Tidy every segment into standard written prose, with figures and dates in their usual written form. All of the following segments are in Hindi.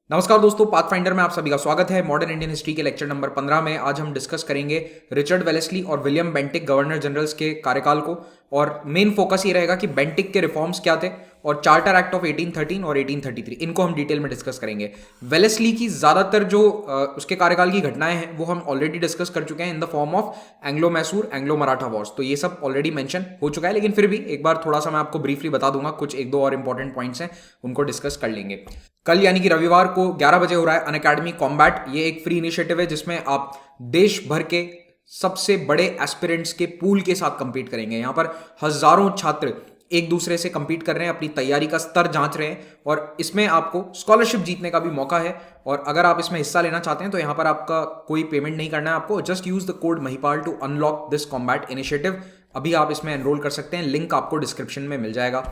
नमस्कार दोस्तों, पाथफाइंडर में आप सभी का स्वागत है। मॉडर्न इंडियन हिस्ट्री के लेक्चर नंबर 15 में आज हम डिस्कस करेंगे रिचर्ड वेलेस्ली और विलियम बेंटिक गवर्नर जनरल्स के कार्यकाल को। और मेन फोकस ये रहेगा कि बेंटिक के रिफॉर्म्स क्या थे और चार्टर एक्ट ऑफ 1813 और 1833 इनको हम डिटेल में डिस्कस करेंगे। वेलेस्ली की ज्यादातर जो उसके कार्यकाल की घटनाएं हैं वो हम ऑलरेडी डिस्कस कर चुके हैं in the form of Anglo Mysore Anglo Maratha Wars, तो ये सब ऑलरेडी मेंशन हो चुका है। लेकिन फिर भी एक बार थोड़ा सा मैं आपको ब्रीफली बता दूंगा, कुछ एक दो और इंपॉर्टेंट पॉइंट्स हैं उनको डिस्कस कर लेंगे। कल यानी कि रविवार को 11 बजे हो रहा है अनअकैडमी कॉम्बैट। ये एक फ्री इनिशिएटिव है जिसमें आप देश भर के सबसे बड़े एस्पिरेंट्स के पूल के साथ कंपीट करेंगे। यहां पर हजारों छात्र एक दूसरे से कंपीट कर रहे हैं, अपनी तैयारी का स्तर जांच रहे हैं और इसमें आपको स्कॉलरशिप जीतने का भी मौका है। और अगर आप इसमें हिस्सा लेना चाहते हैं तो यहां पर आपका कोई पेमेंट नहीं करना है, आपको just use the code Mahipal to unlock this combat initiative. अभी आप इसमें एनरोल कर सकते हैं, लिंक आपको डिस्क्रिप्शन में मिल जाएगा।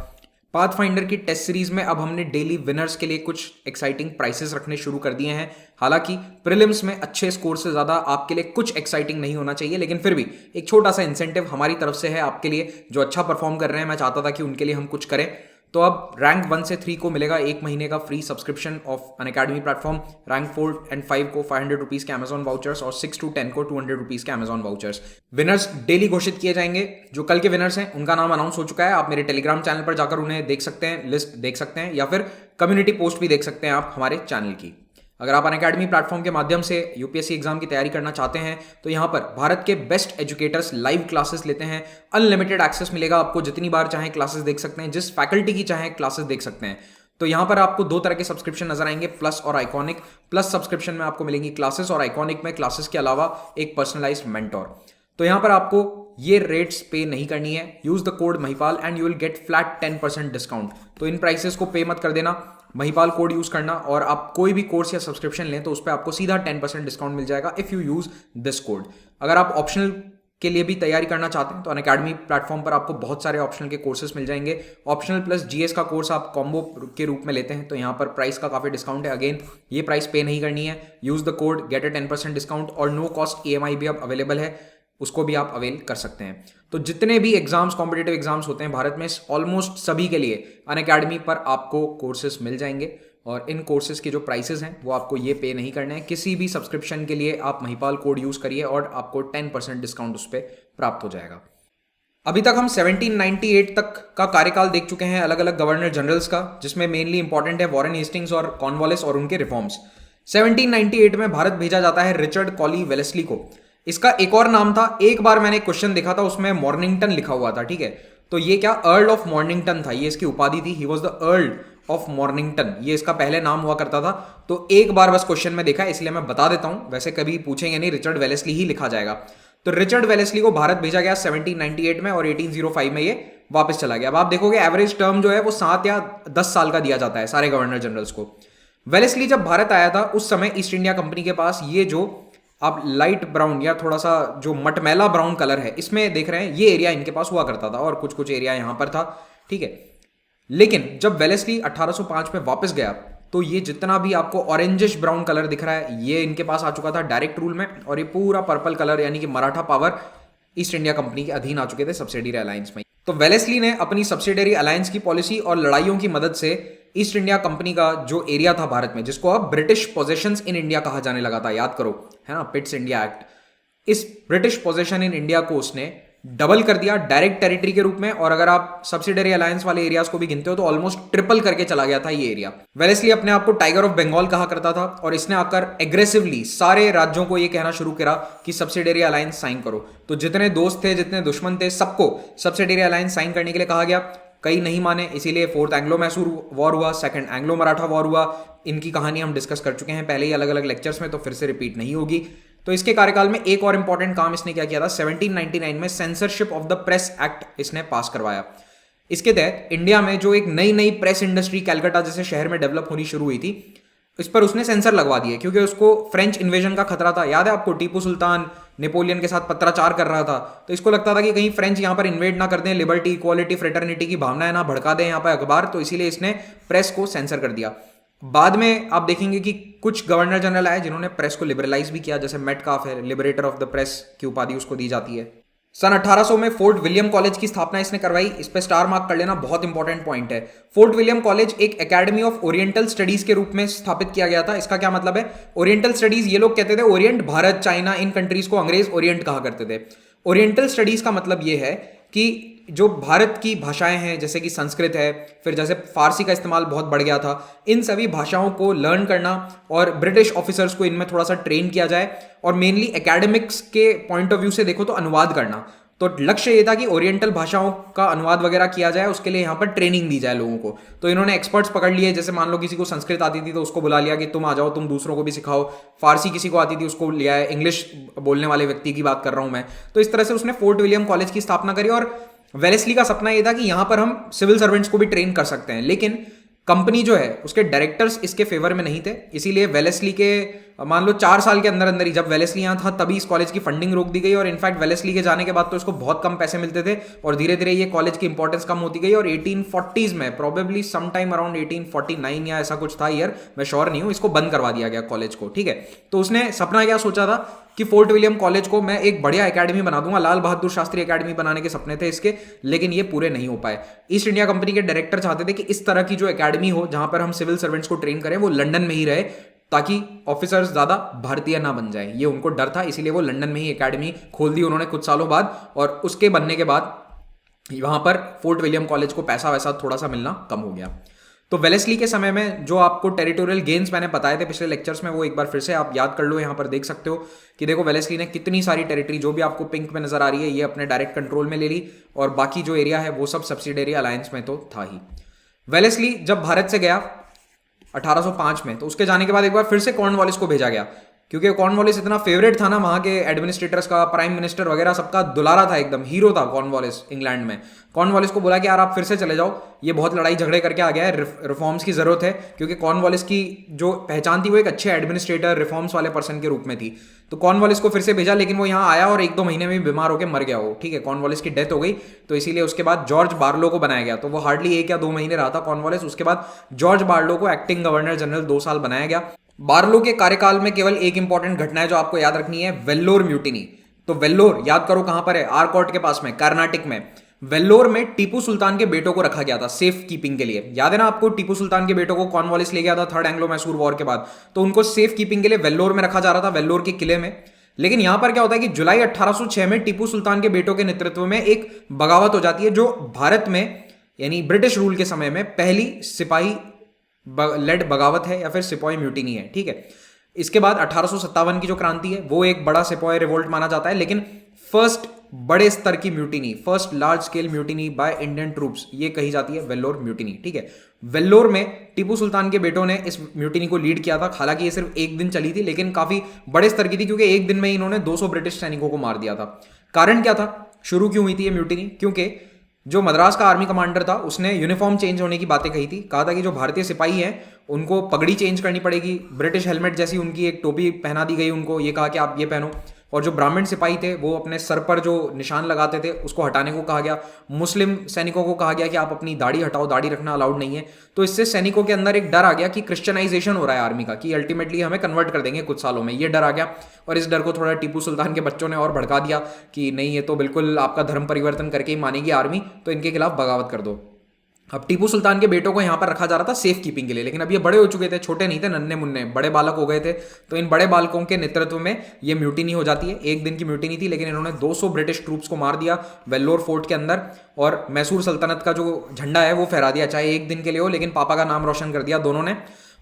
पाथफाइंडर की टेस्ट सीरीज में अब हमने डेली विनर्स के लिए कुछ एक्साइटिंग प्राइसेस रखने शुरू कर दिए हैं। हालांकि प्रीलिम्स में अच्छे स्कोर से ज्यादा आपके लिए कुछ एक्साइटिंग नहीं होना चाहिए, लेकिन फिर भी एक छोटा सा इंसेंटिव हमारी तरफ से है आपके लिए। जो अच्छा परफॉर्म कर रहे हैं, मैं चाहता था कि उनके लिए हम कुछ करें। तो अब रैंक 1 से 3 को मिलेगा 1 महीने का free subscription of Unacademy platform. Rank 4 and 5 को 500 रुपीज के अमेजॉन वाउचर्स और 6 to 10 को 200 रुपीज के अमेजॉन वाउचर्स। विनर्स डेली घोषित किए जाएंगे। जो कल के विनर्स हैं उनका नाम अनाउंस हो चुका है। आप मेरे टेलीग्राम चैनल पर जाकर उन्हें देख सकते हैं, लिस्ट देख सकते हैं, या फिर कम्युनिटी पोस्ट भी देख सकते हैं आप हमारे चैनल की। अगर आप अनअकैडमी प्लेटफॉर्म के माध्यम से यूपीएससी एग्जाम की तैयारी करना चाहते हैं तो यहां पर भारत के बेस्ट एजुकेटर्स लाइव क्लासेस लेते हैं। अनलिमिटेड एक्सेस मिलेगा आपको, जितनी बार चाहें क्लासेस देख सकते हैं, जिस फैकल्टी की चाहें क्लासेस देख सकते हैं। तो यहां पर आपको दो तरह के सब्सक्रिप्शन नजर आएंगे, प्लस और आइकॉनिक। प्लस सब्सक्रिप्शन में आपको मिलेंगी क्लासेस और आइकॉनिक में क्लासेस के अलावा एक पर्सनलाइज्ड मेंटोर। तो यहां पर आपको ये रेट्स पे नहीं करनी है। Use the code Mahipal and you will get flat 10% discount. तो इन प्राइसेस को पे मत कर देना, महिपाल कोड यूज करना और आप कोई भी कोर्स या सब्सक्रिप्शन लें तो उस पर आपको सीधा 10% डिस्काउंट मिल जाएगा if you use this code. अगर आप ऑप्शनल के लिए भी तैयारी करना चाहते हैं तो अनअकैडमी प्लेटफॉर्म पर आपको बहुत सारे ऑप्शनल के कोर्सेस मिल जाएंगे। ऑप्शनल प्लस जीएस का कोर्स आप कॉम्बो के रूप में लेते हैं तो यहाँ पर प्राइस का काफी डिस्काउंट है। अगेन ये प्राइस पे नहीं करनी है। Use the code, get a 10% discount और नो कॉस्ट ईएमआई भी अब अवेलेबल है, उसको भी आप अवेल कर सकते हैं। तो जितने भी एग्जाम्स, कॉम्पिटेटिव एग्जाम्स होते हैं भारत में, ऑलमोस्ट सभी के लिए अनअकैडमी पर आपको कोर्सेस मिल जाएंगे और इन कोर्सेज के जो प्राइसेस हैं वो आपको ये पे नहीं करने हैं। किसी भी सब्सक्रिप्शन के लिए आप महिपाल कोड यूज करिए और आपको 10% डिस्काउंट उस पर प्राप्त हो जाएगा। अभी तक हम 1798 तक का कार्यकाल देख चुके हैं अलग अलग गवर्नर जनरल्स का, जिसमें मेनली इंपॉर्टेंट है वॉरेन हेस्टिंग्स और कॉर्नवालिस और उनके रिफॉर्म्स। 1798 में भारत भेजा जाता है रिचर्ड कॉली वेलेस्ली को। इसका एक और नाम था, एक बार मैंने क्वेश्चन देखा था उसमें मॉर्निंगटन लिखा हुआ था, ठीक है। तो ये क्या अर्ल ऑफ मॉर्निंगटन था, ये इसकी उपाधि थी। He was the earl of Mornington, ये इसका पहले नाम हुआ करता था। तो एक बार बस क्वेश्चन में देखा इसलिए मैं बता देता हूं, वैसे कभी पूछेंगे नहीं, रिचर्ड वेलेस्ली ही लिखा जाएगा। तो रिचर्ड वेलेस्ली को भारत भेजा गया 1798 में और 1805 में ये वापस चला गया। अब आप देखोगे एवरेज टर्म जो है वो 7 या 10 साल का दिया जाता है सारे गवर्नर जनरल्स को। वेलेस्ली जब भारत आया था उस समय ईस्ट इंडिया कंपनी के पास ये जो आप लाइट ब्राउन या थोड़ा सा जो मटमैला ब्राउन कलर है इसमें देख रहे हैं, ये एरिया इनके पास हुआ करता था और कुछ कुछ एरिया यहां पर था, ठीक है। लेकिन जब वेलेस्ली 1805 में वापस गया तो ये जितना भी आपको ऑरेंजिश ब्राउन कलर दिख रहा है ये इनके पास आ चुका था डायरेक्ट रूल में, और ये पूरा पर्पल कलर यानी कि Maratha power east India company के अधीन आ चुके थे सब्सिडियरी अलायंस में। तो वेलेस्ली ने अपनी सब्सिडियरी अलायंस की पॉलिसी और लड़ाइयों की मदद से ईस्ट इंडिया कंपनी का जो एरिया था भारत में, जिसको अब ब्रिटिश पोजेशंस इन इंडिया कहा जाने लगा था, याद करो, है ना, पिट्स इंडिया एक्ट, इस ब्रिटिश पोजेशन इन इंडिया को उसने डबल कर दिया डायरेक्ट टेरिटरी के रूप में। और अगर आप सब्सिडियरी अलायंस वाले एरियाज को भी गिनते हो तो ऑलमोस्ट ट्रिपल करके चला गया था ये एरिया। वेलेस्ली अपने आप को टाइगर ऑफ बंगाल कहा करता था और इसने आकर एग्रेसिवली सारे राज्यों को ये कहना शुरू करा कि सब्सिडियरी अलायंस साइन करो। तो जितने दोस्त थे, जितने दुश्मन थे, सबको सब्सिडियरी अलायंस साइन करने के लिए कहा गया। कई नहीं माने, इसीलिए 4th एंग्लो मैसूर वॉर हुआ, 2nd एंग्लो मराठा वॉर हुआ। इनकी कहानी हम डिस्कस कर चुके हैं पहले ही अलग अलग लेक्चर्स में, तो फिर से रिपीट नहीं होगी। तो इसके कार्यकाल में एक और इंपॉर्टेंट काम इसने क्या किया था, 1799 में censorship of the press act इसने पास करवाया। इसके तहत इंडिया में जो एक नई नई प्रेस इंडस्ट्री कैलकाटा जैसे शहर में डेवलप होनी शुरू हुई थी, इस पर उसने सेंसर लगवा दिए क्योंकि उसको फ्रेंच इन्वेजन का खतरा था। याद है आपको, टीपू सुल्तान नेपोलियन के साथ पत्राचार कर रहा था, तो इसको लगता था कि कहीं फ्रेंच यहाँ पर इन्वेड ना कर दें, लिबर्टी, इक्वालिटी, फ्रेटर्निटी की भावनाएं ना भड़का दें यहाँ पर अखबार, तो इसीलिए इसने प्रेस को सेंसर कर दिया। बाद में आप देखेंगे कि कुछ गवर्नर जनरल आए जिन्होंने प्रेस को लिबरलाइज भी किया, जैसे मेटकाफ है, लिबरेटर ऑफ द प्रेस की उपाधि उसको दी जाती है। सन 1800 में फोर्ट विलियम कॉलेज की स्थापना इसने करवाई। इस पे स्टार मार्क कर लेना, बहुत इंपॉर्टेंट पॉइंट है। फोर्ट विलियम कॉलेज एक एकेडमी ऑफ ओरिएंटल स्टडीज के रूप में स्थापित किया गया था। इसका क्या मतलब है? ओरिएंटल स्टडीज, ये लोग कहते थे ओरिएंट, भारत, चाइना, इन कंट्रीज को अंग्रेज ओरिएंट कहा करते थे। ओरिएंटल स्टडीज का मतलब ये है कि जो भारत की भाषाएं हैं, जैसे कि संस्कृत है, फिर जैसे फारसी का इस्तेमाल बहुत बढ़ गया था, इन सभी भाषाओं को लर्न करना और ब्रिटिश ऑफिसर्स को इनमें थोड़ा सा ट्रेन किया जाए, और मेनली एकेडमिक्स के पॉइंट ऑफ व्यू से देखो तो अनुवाद करना। तो लक्ष्य ये था कि ओरिएंटल भाषाओं का अनुवाद वगैरह किया जाए, उसके लिए यहाँ पर ट्रेनिंग दी जाए लोगों को। तो इन्होंने एक्सपर्ट्स पकड़ लिए, जैसे मान लो किसी को संस्कृत आती थी तो उसको बुला लिया कि तुम आ जाओ, तुम दूसरों को भी सिखाओ। फारसी किसी को आती थी उसको लिया है, इंग्लिश बोलने वाले व्यक्ति की बात कर रहा हूं मैं। तो इस तरह से उसने फोर्ट विलियम कॉलेज की स्थापना करी, और वेलेस्ली का सपना यह था कि यहां पर हम सिविल सर्वेंट्स को भी ट्रेन कर सकते हैं। लेकिन कंपनी जो है उसके डायरेक्टर्स इसके फेवर में नहीं थे, इसीलिए वेलेस्ली के मान लो 4 साल के अंदर अंदर ही, जब वेलेस्ली यहाँ था तभी इस कॉलेज की फंडिंग रोक दी गई, और इनफैक्ट वेलेस्ली के जाने के बाद तो इसको बहुत कम पैसे मिलते थे, और धीरे धीरे ये कॉलेज की इंपॉर्टेंस कम होती गई। और 1840s में, प्रोबेबली सम टाइम अराउंड 1849 या ऐसा कुछ था ईयर, मैं श्योर नहीं हूँ, इसको बंद करवा दिया गया कॉलेज को। ठीक है, तो उसने सपना क्या सोचा था कि फोर्ट विलियम कॉलेज को मैं एक बढ़िया एकेडमी बना दूंगा। लाल बहादुर शास्त्री एकेडमी बनाने के सपने थे इसके, लेकिन ये पूरे नहीं हो पाए। ईस्ट इंडिया कंपनी के डायरेक्टर चाहते थे कि इस तरह की जो एकेडमी हो जहां पर हम सिविल सर्वेंट्स को ट्रेन करें, वो लंदन में ही रहे, ताकि ऑफिसर्स ज्यादा भारतीय ना बन जाए। ये उनको डर था, इसीलिए वो लंदन में ही एकेडमी खोल दी उन्होंने कुछ सालों बाद। और उसके बनने के बाद वहां पर फोर्ट विलियम कॉलेज को पैसा वैसा थोड़ा सा मिलना कम हो गया। तो वेलेस्ली के समय में जो आपको टेरिटोरियल गेन्स मैंने बताए थे पिछले लेक्चर्स में, वो एक बार फिर से आप याद कर लो। यहाँ पर देख सकते हो कि देखो वेलेस्ली ने कितनी सारी टेरिटरी, जो भी आपको पिंक में नजर आ रही है, ये अपने डायरेक्ट कंट्रोल में ले ली, और बाकी जो एरिया है वो सब सब्सिडरी अलायंस में तो था ही। वेलेस्ली जब भारत से गया 1805 में, तो उसके जाने के बाद एक बार फिर से कॉर्नवालिस को भेजा गया, क्योंकि कॉर्नवालिस इतना फेवरेट था ना वहां के एडमिनिस्ट्रेटर्स का, प्राइम मिनिस्टर वगैरह सबका दुलारा था, एकदम हीरो था कॉर्नवालिस इंग्लैंड में। कॉर्नवालिस को बोला कि यार आप फिर से चले जाओ, ये बहुत लड़ाई झगड़े करके आ गया है, रिफॉर्म्स की जरूरत है, क्योंकि कॉर्नवालिस की जो पहचान थी वो एक अच्छे एडमिनिस्ट्रेटर, रिफॉर्म्स वाले पर्सन के रूप में थी। तो कॉर्नवालिस को फिर से भेजा, लेकिन वो यहाँ आया और 1-2 महीने में बीमार होकर मर गया वो। ठीक है, कॉर्नवालिस की डेथ हो गई, तो इसीलिए उसके बाद जॉर्ज बार्लो को बनाया गया। तो वो हार्डली 1 या 2 महीने रहा था कॉर्नवालिस, उसके बाद जॉर्ज बार्लो को एक्टिंग गवर्नर जनरल 2 साल बनाया गया। बार्लो के कार्यकाल में केवल एक इंपॉर्टेंट घटना है जो आपको याद रखनी है, वेल्लोर म्यूटिनी। तो वेल्लोर याद करो कहां पर है, आरकोट के पास में, कर्नाटक में। वेल्लोर में टीपू सुल्तान के बेटों को रखा गया था सेफ कीपिंग के लिए। याद है ना आपको, टीपू सुल्तान के बेटों को कॉर्नवालिस ले गया था थर्ड एंग्लो मैसूर वॉर के बाद, तो उनको सेफ कीपिंग के लिए वेल्लोर में रखा जा रहा था, वेल्लोर के किले में। लेकिन यहां पर क्या होता है कि जुलाई 1806 में टीपू सुल्तान के बेटों के नेतृत्व में एक बगावत हो जाती है, जो भारत में यानी ब्रिटिश रूल के समय में पहली सिपाही लेड बगावत है, या फिर सिपाही म्यूटिनी है। ठीक है, इसके बाद 1857 की जो क्रांति है वो एक बड़ा सिपाही रिवोल्ट माना जाता है, लेकिन फर्स्ट बड़े स्तर की mutiny, first large scale mutiny by Indian troops, ये कही जाती है वेल्लोर म्यूटिनी। ठीक है, वेल्लोर में टीपू सुल्तान के बेटों ने इस म्यूटिनी को लीड किया था। हालांकि ये सिर्फ 1 दिन चली थी, लेकिन काफी बड़े स्तर की थी, क्योंकि 1 दिन में ही इन्होंने 200 ब्रिटिश सैनिकों को मार दिया था। कारण क्या था, शुरू क्यों हुई थी ये म्यूटिनी? क्योंकि जो मद्रास का आर्मी कमांडर था उसने यूनिफॉर्म चेंज होने की बातें कही थी। कहा था कि जो भारतीय सिपाही हैं उनको पगड़ी चेंज करनी पड़ेगी, ब्रिटिश हेलमेट जैसी उनकी एक टोपी पहना दी गई उनको, ये कहा कि आप ये पहनो। और जो ब्राह्मण सिपाही थे वो अपने सर पर जो निशान लगाते थे उसको हटाने को कहा गया। मुस्लिम सैनिकों को कहा गया कि आप अपनी दाढ़ी हटाओ, दाढ़ी रखना अलाउड नहीं है। तो इससे सैनिकों के अंदर एक डर आ गया कि क्रिश्चियनाइजेशन हो रहा है आर्मी का, कि अल्टीमेटली हमें कन्वर्ट कर देंगे कुछ सालों में, ये डर आ गया। और इस डर को थोड़ा टीपू सुल्तान के बच्चों ने और भड़का दिया कि नहीं, ये तो बिल्कुल आपका धर्म परिवर्तन करके ही मानेगी आर्मी, तो इनके खिलाफ बगावत कर दो। अब टीपू सुल्तान के बेटों को यहाँ पर रखा जा रहा था सेफ कीपिंग के लिए, लेकिन अब ये बड़े हो चुके थे, छोटे नहीं थे, नन्हे मुन्ने बड़े बालक हो गए थे। तो इन बड़े बालकों के नेतृत्व में ये म्यूटिनी हो जाती है। 1 दिन की म्यूटिनी थी, लेकिन इन्होंने 200 ब्रिटिश ट्रूप्स को मार दिया वेल्लोर फोर्ट के अंदर, और मैसूर सल्तनत का जो झंडा है वो फहरा दिया, चाहे 1 दिन के लिए हो, लेकिन पापा का नाम रोशन कर दिया दोनों ने।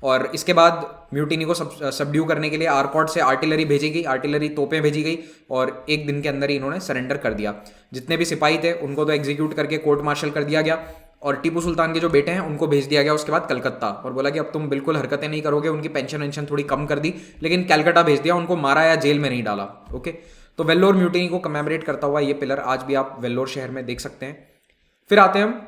और इसके बाद म्यूटिनी को सबड्यू करने के लिए आरकोट से आर्टिलरी भेजी गई, आर्टिलरी तोपें भेजी गई, और 1 दिन के अंदर ही इन्होंने सरेंडर कर दिया। जितने भी सिपाही थे उनको तो एग्जीक्यूट करके कोर्ट मार्शल कर दिया गया, और टीपू सुल्तान के जो बेटे हैं उनको भेज दिया गया उसके बाद कलकत्ता, और बोला कि अब तुम बिल्कुल हरकतें नहीं करोगे। उनकी पेंशन वेंशन थोड़ी कम कर दी, लेकिन कलकत्ता भेज दिया, उनको मारा या जेल में नहीं डाला। ओके, तो वेल्लोर म्यूटिनी को कमेमोरेट करता हुआ ये पिलर आज भी आप वेल्लोर शहर में देख सकते हैं। फिर आते हैं हम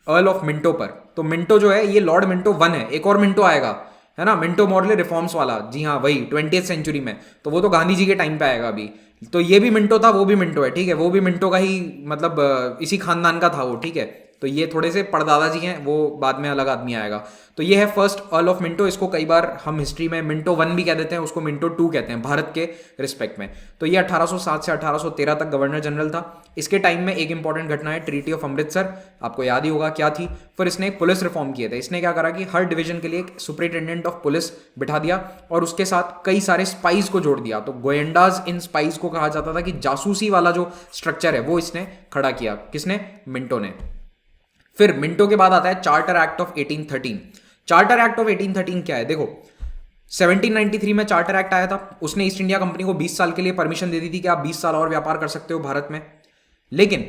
अर्ल ऑफ मिंटो पर। तो मिंटो जो है ये लॉर्ड मिंटो 1 है, एक और मिंटो आएगा, है ना, मिंटो मॉर्ले रिफॉर्म्स वाला। जी हाँ, वही 20th सेंचुरी में, तो वो तो गांधी जी के टाइम पे आएगा अभी। तो ये भी मिंटो था, वो भी मिंटो है। ठीक है, वो भी मिंटो का ही मतलब इसी खानदान का था वो। ठीक है, तो ये थोड़े से परदादा जी हैं, वो बाद में अलग आदमी आएगा। तो ये है फर्स्ट अर्ल ऑफ मिंटो। इसको कई बार हम हिस्ट्री में मिंटो 1 भी कह देते हैं, उसको मिंटो 2 कहते हैं भारत के रिस्पेक्ट में। तो ये 1807 से 1813 तक गवर्नर जनरल था। इसके टाइम में एक इंपॉर्टेंट घटना है ट्रीटी ऑफ अमृतसर, आपको याद ही होगा क्या थी। फिर इसने एक पुलिस रिफॉर्म किए थे। इसने क्या करा कि हर डिवीजन के लिए एक सुपरिटेंडेंट ऑफ पुलिस बिठा दिया और उसके साथ कई सारे स्पाइस को जोड़ दिया। तो गोयंडाज इन स्पाइस को कहा जाता था कि जासूसी वाला जो स्ट्रक्चर है वो इसने खड़ा किया। किसने? मिंटो ने। फिर मिंटो के बाद आता है charter act of 1813। Charter act of 1813 क्या है? देखो 1793 में चार्टर एक्ट आया था। उसने ईस्ट इंडिया कंपनी को 20 साल के लिए परमिशन दे दी थी कि आप 20 साल और व्यापार कर सकते हो भारत में। लेकिन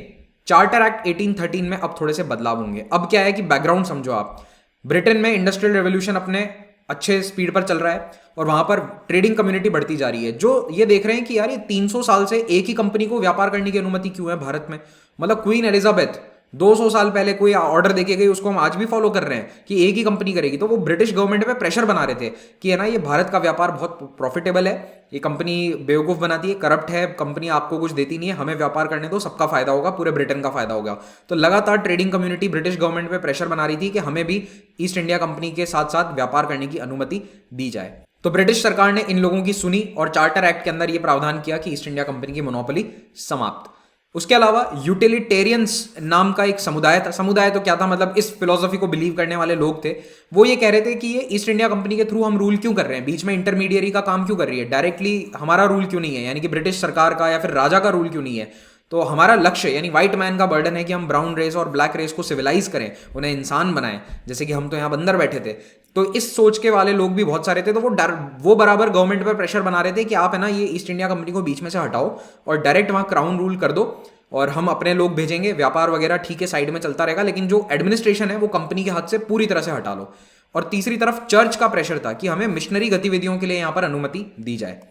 चार्टर एक्ट 1813 में अब थोड़े से बदलाव होंगे। अब क्या है कि बैकग्राउंड समझो आप। ब्रिटेन में इंडस्ट्रियल रेवोल्यूशन अपने अच्छे स्पीड पर चल रहा है और वहां पर ट्रेडिंग कम्युनिटी बढ़ती जा रही है, जो ये देख रहे हैं कि यार ये 300 साल से एक ही कंपनी को व्यापार करने की अनुमति क्यों है भारत में। मतलब क्वीन एलिजाबेथ 200 साल पहले कोई ऑर्डर देके गई, उसको हम आज भी फॉलो कर रहे हैं कि एक ही कंपनी करेगी। तो वो ब्रिटिश गवर्नमेंट पे प्रेशर बना रहे थे कि है ना, ये भारत का व्यापार बहुत प्रॉफिटेबल है, ये कंपनी बेवकूफ बनाती है, करप्ट है, कंपनी आपको कुछ देती नहीं है, हमें व्यापार करने दो, सबका फायदा होगा, पूरे ब्रिटेन का फायदा होगा। तो लगातार ट्रेडिंग कम्युनिटी ब्रिटिश गवर्नमेंट पे प्रेशर बना रही थी कि हमें भी ईस्ट इंडिया कंपनी के साथ साथ व्यापार करने की अनुमति दी जाए। तो ब्रिटिश सरकार ने इन लोगों की सुनी और चार्टर एक्ट के अंदर यह प्रावधान किया कि ईस्ट इंडिया कंपनी की मोनोपोली समाप्त। उसके अलावा यूटिलिटेरियंस नाम का एक समुदाय था। समुदाय तो क्या था, मतलब इस फिलॉसफी को बिलीव करने वाले लोग थे। वो ये कह रहे थे कि ये ईस्ट इंडिया कंपनी के थ्रू हम रूल क्यों कर रहे हैं, बीच में इंटरमीडियरी का काम क्यों कर रही है, डायरेक्टली हमारा रूल क्यों नहीं है, यानी कि ब्रिटिश सरकार का या फिर राजा का रूल क्यों नहीं है। तो हमारा लक्ष्य यानी व्हाइट मैन का बर्डन है कि हम ब्राउन रेस और ब्लैक रेस को सिविलाइज करें, उन्हें इंसान बनाएं, जैसे कि हम तो यहाँ बंदर बैठे थे। तो इस सोच के वाले लोग भी बहुत सारे थे। तो वो बराबर गवर्नमेंट पर प्रेशर बना रहे थे कि आप है ना ये ईस्ट इंडिया कंपनी को बीच में से हटाओ और डायरेक्ट वहाँ क्राउन रूल कर दो और हम अपने लोग भेजेंगे, व्यापार वगैरह ठीक है साइड में चलता रहेगा, लेकिन जो एडमिनिस्ट्रेशन है वो कंपनी के हाथ से पूरी तरह से हटा लो। और तीसरी तरफ चर्च का प्रेशर था कि हमें मिशनरी गतिविधियों के लिए यहां पर अनुमति दी जाए।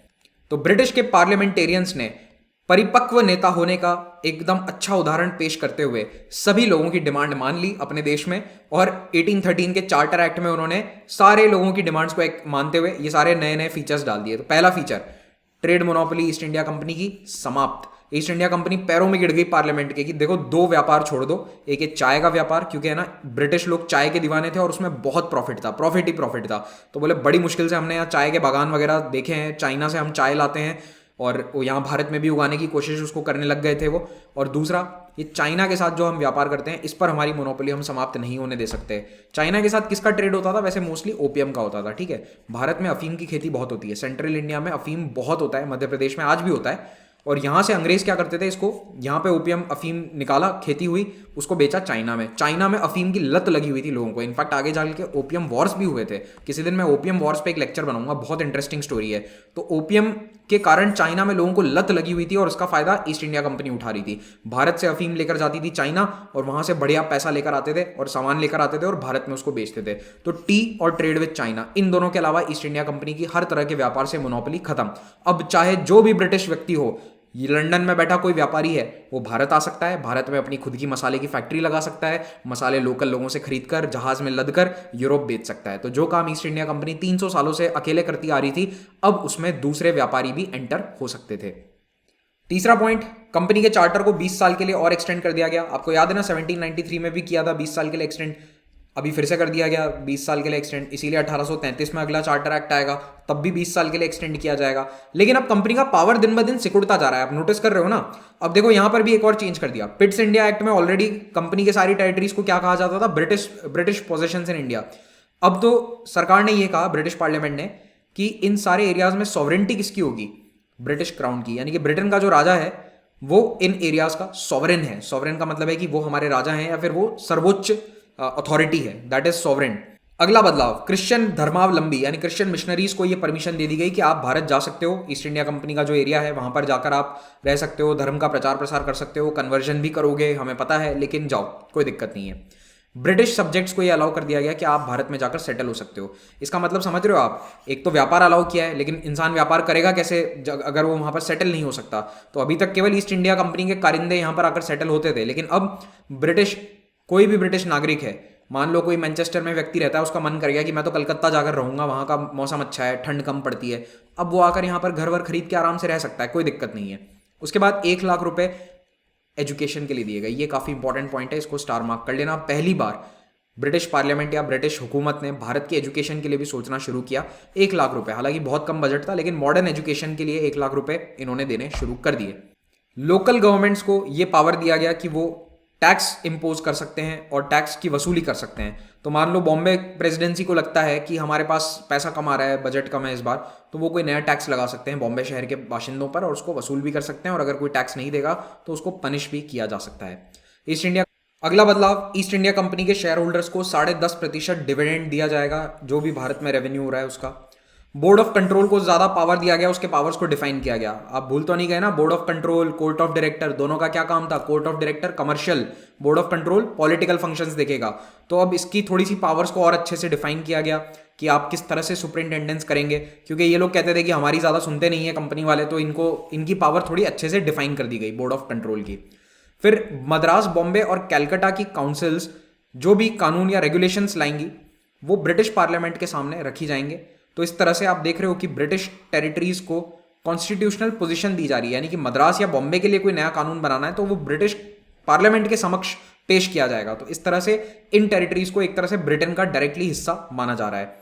तो ब्रिटिश के पार्लियामेंटेरियंस ने परिपक्व नेता होने का एकदम अच्छा उदाहरण पेश करते हुए सभी लोगों की डिमांड मान ली अपने देश में, और 1813 के चार्टर एक्ट में उन्होंने सारे लोगों की डिमांड्स को एक मानते हुए ये सारे नए नए फीचर्स डाल दिए। तो पहला feature, trade monopoly east India company की समाप्त। ईस्ट इंडिया कंपनी पैरों में गिर गई पार्लियामेंट के कि देखो दो व्यापार छोड़ दो, एक है चाय का व्यापार, क्योंकि है ना ब्रिटिश लोग चाय के दीवाने थे और उसमें बहुत प्रॉफिट था, प्रॉफिट ही प्रॉफिट था। तो बोले बड़ी मुश्किल से हमने यहाँ चाय के बागान वगैरह देखे हैं, चाइना से हम चाय लाते हैं और वो यहाँ भारत में भी उगाने की कोशिश उसको करने लग गए थे वो। और दूसरा, ये चाइना के साथ जो हम व्यापार करते हैं इस पर हमारी मोनोपोली हम समाप्त नहीं होने दे सकते। चाइना के साथ किसका ट्रेड होता था? वैसे मोस्टली ओपियम का होता था, ठीक है। भारत में अफीम की खेती बहुत होती है, सेंट्रल इंडिया में अफीम बहुत होता है, मध्य प्रदेश में आज भी होता है। और यहाँ से अंग्रेज क्या करते थे, इसको यहाँ पे ओपियम अफीम निकाला, खेती हुई, उसको बेचा चाइना में। चाइना में अफीम की लत लगी हुई थी लोगों को, इनफैक्ट आगे जाके के ओपियम वॉर्स भी हुए थे। किसी दिन मैं ओपियम वॉर्स पे एक लेक्चर बनाऊंगा, बहुत इंटरेस्टिंग स्टोरी है। तो ओपियम के कारण चाइना में लोगों को लत लगी हुई थी और उसका फायदा ईस्ट इंडिया कंपनी उठा रही थी। भारत से अफीम लेकर जाती थी चाइना और वहां से बढ़िया पैसा लेकर आते थे और सामान लेकर आते थे और भारत में उसको बेचते थे। तो टी और ट्रेड विद चाइना, इन दोनों के अलावा ईस्ट इंडिया कंपनी की हर तरह के व्यापार से मोनोपोली खत्म। अब चाहे जो भी ब्रिटिश व्यक्ति हो, ये लंदन में बैठा कोई व्यापारी है, वो भारत आ सकता है, भारत में अपनी खुद की मसाले की फैक्ट्री लगा सकता है, मसाले लोकल लोगों से खरीदकर जहाज में लदकर यूरोप बेच सकता है। तो जो काम ईस्ट इंडिया कंपनी 300 सालों से अकेले करती आ रही थी, अब उसमें दूसरे व्यापारी भी एंटर हो सकते थे। तीसरा पॉइंट, कंपनी के चार्टर को 20 साल के लिए और एक्सटेंड कर दिया गया। आपको याद है ना 1793 में भी किया था 20 साल के लिए एक्सटेंड, अभी फिर से कर दिया गया 20 साल के लिए एक्सटेंड। इसीलिए 1833 में अगला चार्टर एक्ट आएगा, तब भी 20 साल के लिए एक्सटेंड किया जाएगा। लेकिन अब कंपनी का पावर दिन ब दिन सिकुड़ता जा रहा है, आप नोटिस कर रहे हो ना। अब देखो यहां पर भी एक और चेंज कर दिया। पिट्स इंडिया एक्ट में ऑलरेडी कंपनी के सारी टेरिटरीज को क्या कहा जाता था? British possessions in India. अब तो सरकार ने यह कहा, ब्रिटिश पार्लियामेंट ने, कि इन सारे एरियाज में सॉवरेंटी किसकी होगी? ब्रिटिश क्राउन की, यानी कि ब्रिटेन का जो राजा है वो इन एरियाज का सॉवरेन है। सॉवरेन का मतलब है कि वो हमारे राजा हैं या फिर वो सर्वोच्च अथॉरिटी है, दैट इज सॉवरेन। अगला बदलाव, क्रिश्चियन धर्मावलंबी यानी क्रिश्चियन मिशनरीज को ये परमिशन दे दी गई कि आप भारत जा सकते हो, ईस्ट इंडिया कंपनी का जो एरिया है वहां पर जाकर आप रह सकते हो, धर्म का प्रचार प्रसार कर सकते हो, कन्वर्जन भी करोगे हमें पता है, लेकिन जाओ, कोई दिक्कत नहीं है। ब्रिटिश सब्जेक्ट्स को ये अलाउ कर दिया गया कि आप भारत में जाकर सेटल हो सकते हो। इसका मतलब समझ रहे हो आप? एक तो व्यापार अलाउ किया है, लेकिन इंसान व्यापार करेगा कैसे अगर वो वहां पर सेटल नहीं हो सकता? तो अभी तक केवल ईस्ट इंडिया कंपनी के कारिंदे यहां पर आकर सेटल होते थे, लेकिन अब कोई भी ब्रिटिश नागरिक है, मान लो कोई मैनचेस्टर में व्यक्ति रहता है, उसका मन कर गया कि मैं तो कलकत्ता जाकर रहूंगा, वहां का मौसम अच्छा है, ठंड कम पड़ती है, अब वो आकर यहाँ पर घर वर खरीद के आराम से रह सकता है, कोई दिक्कत नहीं है। उसके बाद 1 लाख रुपए एजुकेशन के लिए दिए गए। ये काफ़ी इंपॉर्टेंट पॉइंट है, इसको स्टार मार्क कर लेना। पहली बार ब्रिटिश पार्लियामेंट या ब्रिटिश हुकूमत ने भारत की एजुकेशन के लिए भी सोचना शुरू किया। 1 लाख रुपए, हालांकि बहुत कम बजट था, लेकिन मॉडर्न एजुकेशन के लिए 1 लाख रुपए इन्होंने देने शुरू कर दिए। लोकल गवर्नमेंट्स को ये पावर दिया गया कि वो टैक्स इंपोज कर सकते हैं और टैक्स की वसूली कर सकते हैं। तो मान लो बॉम्बे प्रेसिडेंसी को लगता है कि हमारे पास पैसा कम आ रहा है, बजट कम है इस बार, तो वो कोई नया टैक्स लगा सकते हैं बॉम्बे शहर के बाशिंदों पर और उसको वसूल भी कर सकते हैं, और अगर कोई टैक्स नहीं देगा तो उसको पनिश भी किया जा सकता है। ईस्ट इंडिया अगला बदलाव, ईस्ट इंडिया कंपनी के शेयर होल्डर्स को 10.5% डिविडेंड दिया जाएगा, जो भी भारत में रेवेन्यू हो रहा है उसका। बोर्ड ऑफ कंट्रोल को ज्यादा पावर दिया गया, उसके पावर्स को डिफाइन किया गया। आप भूल तो नहीं गए ना, board of control, court of director, दोनों का क्या काम था? Court of director commercial, board of control political functions देखेगा। तो अब इसकी थोड़ी सी पावर्स को और अच्छे से डिफाइन किया गया कि आप किस तरह से सुपरिंटेंडेंस करेंगे, क्योंकि ये लोग कहते थे कि हमारी ज्यादा सुनते नहीं है कंपनी वाले, तो इनकी पावर थोड़ी अच्छे से डिफाइन कर दी गई बोर्ड ऑफ कंट्रोल की। फिर मद्रास, बॉम्बे और कैलकाटा की काउंसिल्स जो भी कानून या रेगुलेशंस लाएंगी वो ब्रिटिश पार्लियामेंट के सामने रखी जाएंगे। तो इस तरह से आप देख रहे हो कि ब्रिटिश टेरिटरीज को कॉन्स्टिट्यूशनल पोजीशन दी जा रही है, यानी कि मद्रास या बॉम्बे के लिए कोई नया कानून बनाना है तो वो ब्रिटिश पार्लियामेंट के समक्ष पेश किया जाएगा। तो इस तरह से इन टेरिटरीज को एक तरह से ब्रिटेन का डायरेक्टली हिस्सा माना जा रहा है।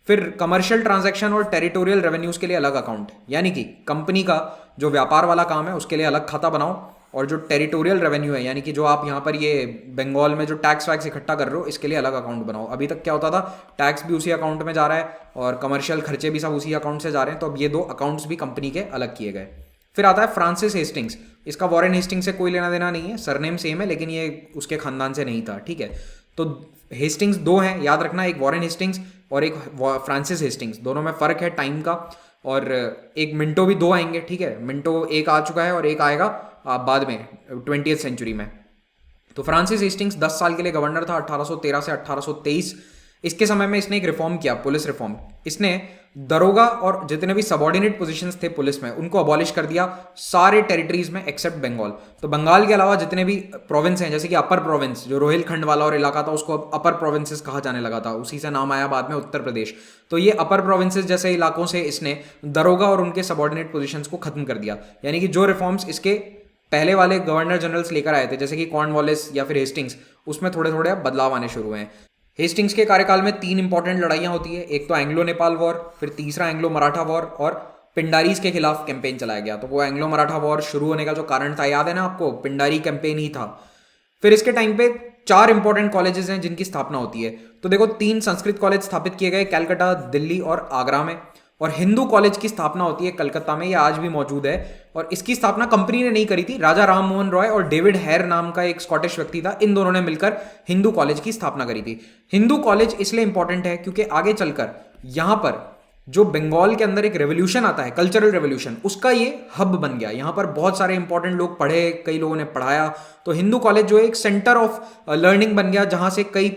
फिर कमर्शियल ट्रांजैक्शन और टेरिटोरियल रेवेन्यूज के लिए अलग अकाउंट, यानी कि कंपनी का जो व्यापार वाला काम है उसके लिए अलग खाता बनाओ, और जो टेरिटोरियल रेवेन्यू है, यानी कि जो आप यहाँ पर ये बंगाल में जो टैक्स वैक्स इकट्ठा कर रहे हो, इसके लिए अलग अकाउंट बनाओ। अभी तक क्या होता था, टैक्स भी उसी अकाउंट में जा रहा है और कमर्शियल खर्चे भी सब उसी अकाउंट से जा रहे हैं, तो अब ये 2 अकाउंट्स भी कंपनी के अलग किए गए। फिर आता है फ्रांसिस हेस्टिंग्स। इसका वॉरेन हेस्टिंग्स से कोई लेना देना नहीं है, सरनेम सेम है, लेकिन ये उसके खानदान से नहीं था, ठीक है। तो हेस्टिंग्स 2 हैं, याद रखना, एक वॉरेन हेस्टिंग्स और एक फ्रांसिस हेस्टिंग्स, दोनों में फर्क है टाइम का। और एक मिंटो भी 2 आएंगे, ठीक है, मिंटो एक आ चुका है और एक आएगा बाद में 20वीं सेंचुरी में। तो फ्रांसिस हेस्टिंग्स 10 साल के लिए गवर्नर था, 1813 से 1823। इसके समय में इसने एक रिफॉर्म किया, पुलिस रिफॉर्म। इसने दरोगा और जितने भी सबॉर्डिनेट पोजीशंस थे पुलिस में उनको अबॉलिश कर दिया सारे टेरिटरीज में एक्सेप्ट बंगाल। तो बंगाल के अलावा जितने भी प्रोविंस हैं, जैसे कि अपर प्रोविंस, जो रोहिलखंड वाला और इलाका था उसको अब अपर प्रोविंसेस कहा जाने लगा था, उसी से नाम आया बाद में उत्तर प्रदेश। तो ये अपर प्रोविंसेस जैसे इलाकों से इसने दरोगा और उनके सबॉर्डिनेट पोजीशंस को खत्म कर दिया। यानी कि जो रिफॉर्म्स इसके पहले वाले गवर्नर जनरल्स लेकर आए थे, जैसे कि कॉर्नवालिस या फिर हेस्टिंग्स, उसमें थोड़े थोड़े अब बदलाव आने शुरू हुए हैं। हेस्टिंग्स के कार्यकाल में 3 इंपॉर्टेंट लड़ाइयां होती है, एक तो एंग्लो नेपाल वॉर, फिर तीसरा एंग्लो मराठा वॉर, और पिंडारीज के खिलाफ कैंपेन चलाया गया। तो वो एंग्लो मराठा वॉर शुरू होने का जो कारण था, याद है ना आपको, पिंडारी कैंपेन ही था। फिर इसके टाइम पे 4 इंपॉर्टेंट कॉलेजेस हैं जिनकी स्थापना होती है। तो देखो, 3 संस्कृत कॉलेज स्थापित किए गए कलकत्ता, दिल्ली और आगरा में, और हिंदू कॉलेज की स्थापना होती है कलकत्ता में, यह आज भी मौजूद है। और इसकी स्थापना कंपनी ने नहीं करी थी, राजा राम मोहन रॉय और डेविड हेयर नाम का एक स्कॉटिश व्यक्ति था, इन दोनों ने मिलकर हिंदू कॉलेज की स्थापना करी थी। हिंदू कॉलेज इसलिए इंपॉर्टेंट है क्योंकि आगे चलकर यहां पर जो बंगाल के अंदर एक रेवोल्यूशन आता है, कल्चरल रेवोल्यूशन, उसका ये हब बन गया। यहाँ पर बहुत सारे इंपॉर्टेंट लोग पढ़े, कई लोगों ने पढ़ाया। तो हिंदू कॉलेज जो एक सेंटर ऑफ लर्निंग बन गया, जहाँ से कई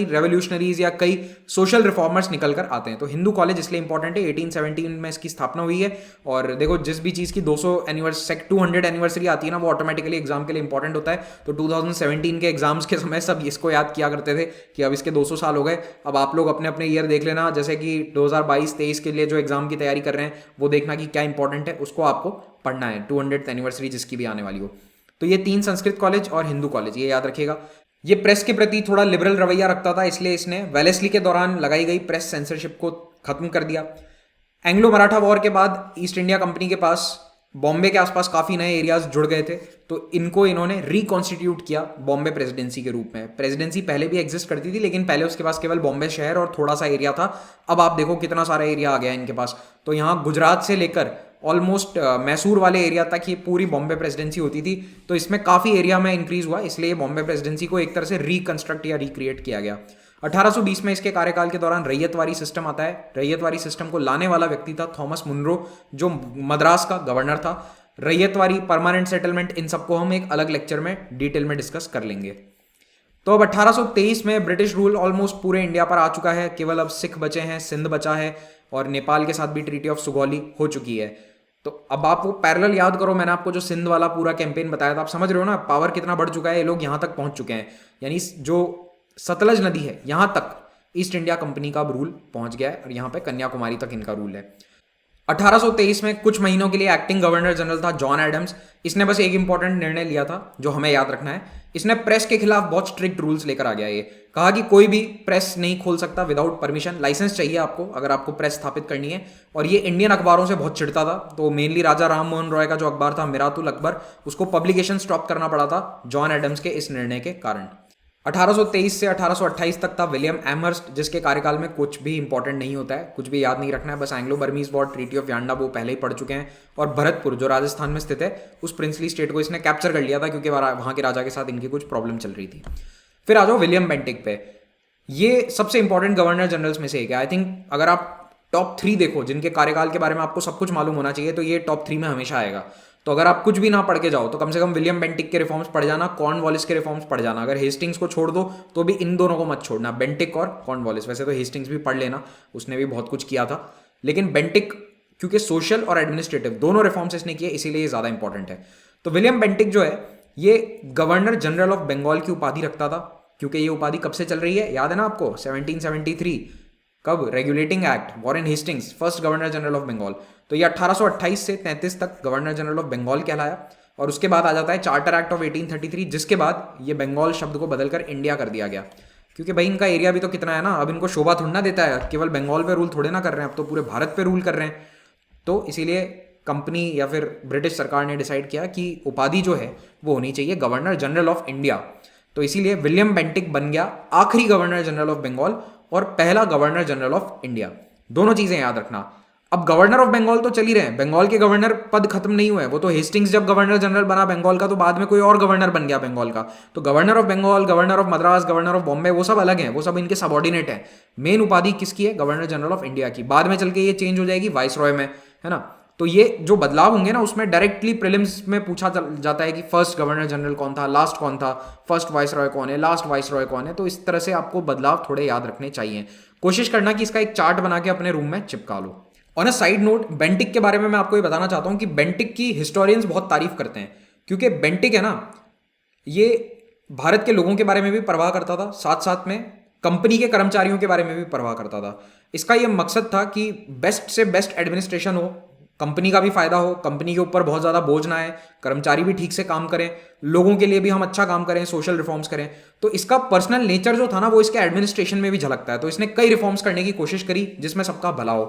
रेवोल्यूशनरीज या कई सोशल रिफॉर्मर्स निकल कर आते हैं। तो हिंदू कॉलेज इसलिए इंपॉर्टेंट है। 1817 में इसकी स्थापना हुई है। और देखो, जिस भी चीज़ की 200 एनिवर्सरी आती है ना, वो ऑटोमेटिकली एग्जाम के लिए इंपॉर्टेंट होता है। तो 2017 के एग्जाम्स के समय सब इसको याद किया करते थे कि अब इसके 200 साल हो गए। अब आप लोग अपने अपने ईयर देख लेना, जैसे कि 2022-23 के लिए जो एग्जाम की तैयारी कर रहे हैं, वो देखना कि क्या इंपॉर्टेंट है, उसको आपको पढ़ना है, 200th एनिवर्सरी जिसकी भी आने वाली हो। तो ये 3 संस्कृत कॉलेज और हिंदू कॉलेज, ये याद रखिएगा। ये प्रेस के प्रति थोड़ा लिबरल रवैया रखता था, इसलिए इसने वेलेस्ली के दौरान लगाई गई प्रेस सेंसरशिप को खत्म कर दिया। एंग्लो मराठा वॉर के बाद ईस्ट इंडिया कंपनी के पास बॉम्बे के आसपास काफी नए एरियाज जुड़ गए थे, तो इनको इन्होंने रिकॉन्स्टिट्यूट किया बॉम्बे प्रेसिडेंसी के रूप में। प्रेसिडेंसी पहले भी एग्जिस्ट करती थी, लेकिन पहले उसके पास केवल बॉम्बे शहर और थोड़ा सा एरिया था। अब आप देखो कितना सारा एरिया आ गया इनके पास। तो यहाँ गुजरात से लेकर ऑलमोस्ट मैसूर वाले एरिया तक ये पूरी बॉम्बे प्रेसिडेंसी होती थी। तो इसमें काफ़ी एरिया में इंक्रीज हुआ, इसलिए बॉम्बे प्रेसिडेंसी को एक तरह से रिकंस्ट्रक्ट या रिक्रिएट किया गया। 1820 में इसके कार्यकाल के दौरान रैयतवारी सिस्टम आता है। रैयतवारी सिस्टम को लाने वाला व्यक्ति था थॉमस मुनरो, जो मद्रास का गवर्नर था। रैयतवारी, परमानेंट सेटलमेंट, इन सबको हम एक अलग लेक्चर में डिटेल में डिस्कस कर लेंगे। तो अब 1823 में ब्रिटिश रूल ऑलमोस्ट पूरे इंडिया पर आ चुका है। केवल अब सिख बचे हैं, सिंध बचा है, और नेपाल के साथ भी ट्रीटी ऑफ सुगौली हो चुकी है। तो अब आप वो पैरेलल याद करो, मैंने आपको जो सिंध वाला पूरा कैंपेन बताया था, आप समझ रहे हो ना पावर कितना बढ़ चुका है, ये लोग यहाँ तक पहुंच चुके हैं। यानी जो सतलज नदी है, यहाँ तक ईस्ट इंडिया कंपनी का रूल पहुंच गया है, और यहाँ पे कन्याकुमारी तक इनका रूल है। 1823 में कुछ महीनों के लिए एक्टिंग गवर्नर जनरल था जॉन एडम्स। इसने बस एक इंपॉर्टेंट निर्णय लिया था जो हमें याद रखना है। इसने प्रेस के खिलाफ बहुत स्ट्रिक्ट रूल्स लेकर आ गया। ये कहा कि कोई भी प्रेस नहीं खोल सकता विदाउट परमिशन, लाइसेंस चाहिए आपको अगर आपको प्रेस स्थापित करनी है। और ये इंडियन अखबारों से बहुत चिढ़ता था, तो मेनली राजा राम मोहन रॉय का जो अखबार था मिरातुल अकबर, उसको पब्लिकेशन स्टॉप करना पड़ा था जॉन एडम्स के इस निर्णय के कारण। 1823 से 1828 तक था विलियम एमहर्स्ट, जिसके कार्यकाल में कुछ भी इंपॉर्टेंट नहीं होता है, कुछ भी याद नहीं रखना है, बस Anglo Burmese war, treaty of Yandabo वो पहले ही पढ़ चुके हैं। और भरतपुर जो राजस्थान में स्थित है उस प्रिंसली स्टेट को इसने कैप्चर कर लिया था क्योंकि वहां के राजा के साथ इनकी कुछ प्रॉब्लम चल रही थी। फिर आ जाओ विलियम बेंटिक पे। ये सबसे इंपॉर्टेंट गवर्नर जनरल्स में से एक है। आई थिंक अगर आप टॉप 3 देखो जिनके कार्यकाल के बारे में आपको सब कुछ मालूम होना चाहिए तो ये टॉप 3 में हमेशा आएगा। तो अगर आप कुछ भी ना पढ़ के जाओ तो कम से कम विलियम बेंटिक के रिफॉर्म्स पढ़ जाना, कॉर्नवालिस के रिफॉर्म्स पढ़ जाना। अगर हेस्टिंग्स को छोड़ दो तो भी इन दोनों को मत छोड़ना, बेंटिक और कॉर्नवालिस। वैसे तो हेस्टिंग्स भी पढ़ लेना, उसने भी बहुत कुछ किया था, लेकिन बेंटिक क्योंकि सोशल और एडमिनिस्ट्रेटिव दोनों रिफॉर्म्स इसने किए इसीलिए ये ज्यादा इंपॉर्टेंट है। तो विलियम बेंटिक जो है ये गवर्नर जनरल ऑफ बंगाल की उपाधि रखता था, क्योंकि ये उपाधि कब से चल रही है याद है ना आपको, 1773। कब? Regulating act, Warren Hastings, first governor general of Bengal. तो ये 1828 से 33 तक गवर्नर जनरल ऑफ बंगाल कहलाया। और उसके बाद आ जाता है चार्टर एक्ट ऑफ 1833, जिसके बाद ये बंगाल शब्द को बदलकर इंडिया कर दिया गया। क्योंकि भाई इनका एरिया भी तो कितना है ना, अब इनको शोभा थोड़ा ना देता है केवल बंगाल पे रूल थोड़े ना कर रहे हैं, अब तो पूरे भारत पे रूल कर रहे हैं। तो इसीलिए कंपनी या फिर ब्रिटिश सरकार ने डिसाइड किया कि उपाधि जो है वो होनी चाहिए गवर्नर जनरल ऑफ इंडिया। तो इसीलिए विलियम बेंटिक बन गया आखिरी गवर्नर जनरल ऑफ बंगाल और पहला गवर्नर जनरल ऑफ इंडिया। दोनों चीजें याद रखना। अब गवर्नर ऑफ बंगाल तो चल ही रहे हैं, बंगाल के गवर्नर पद खत्म नहीं हुए। वो तो हेस्टिंग्स जब गवर्नर जनरल बना बंगाल का तो बाद में कोई और गवर्नर बन गया बंगाल का। तो governor of Bengal, governor of Madras, governor of Bombay वो सब अलग हैं, वो सब इनके सबऑर्डिनेट हैं। मेन उपाधि किसकी है? गवर्नर जनरल ऑफ इंडिया की। बाद में चल के ये चेंज हो जाएगी वाइसरॉय में, है ना। तो ये जो बदलाव होंगे ना उसमें डायरेक्टली प्रीलिम्स में पूछा जाता है कि फर्स्ट गवर्नर जनरल कौन था, लास्ट कौन था, फर्स्ट वाइसरॉय कौन है, लास्ट वाइसरॉय कौन है। तो इस तरह से आपको बदलाव थोड़े याद रखने चाहिए। कोशिश करना कि इसका एक चार्ट बना के अपने रूम में चिपका लो। On a side note, Bentinck के बारे में मैं आपको ये बताना चाहता हूं कि बेंटिक की हिस्टोरियंस बहुत तारीफ करते हैं, क्योंकि बेंटिक है ना ये भारत के लोगों के बारे में भी परवाह करता था, साथ साथ में कंपनी के कर्मचारियों के बारे में भी परवाह करता था। इसका यह मकसद था कि बेस्ट से बेस्ट एडमिनिस्ट्रेशन हो, कंपनी का भी फायदा हो, कंपनी के ऊपर बहुत ज्यादा बोझ ना आए, कर्मचारी भी ठीक से काम करें, लोगों के लिए भी हम अच्छा काम करें, सोशल रिफॉर्म्स करें। तो इसका पर्सनल नेचर जो था ना वो इसके एडमिनिस्ट्रेशन में भी झलकता है। तो इसने कई रिफॉर्म्स करने की कोशिश करी जिसमें सबका भला हो,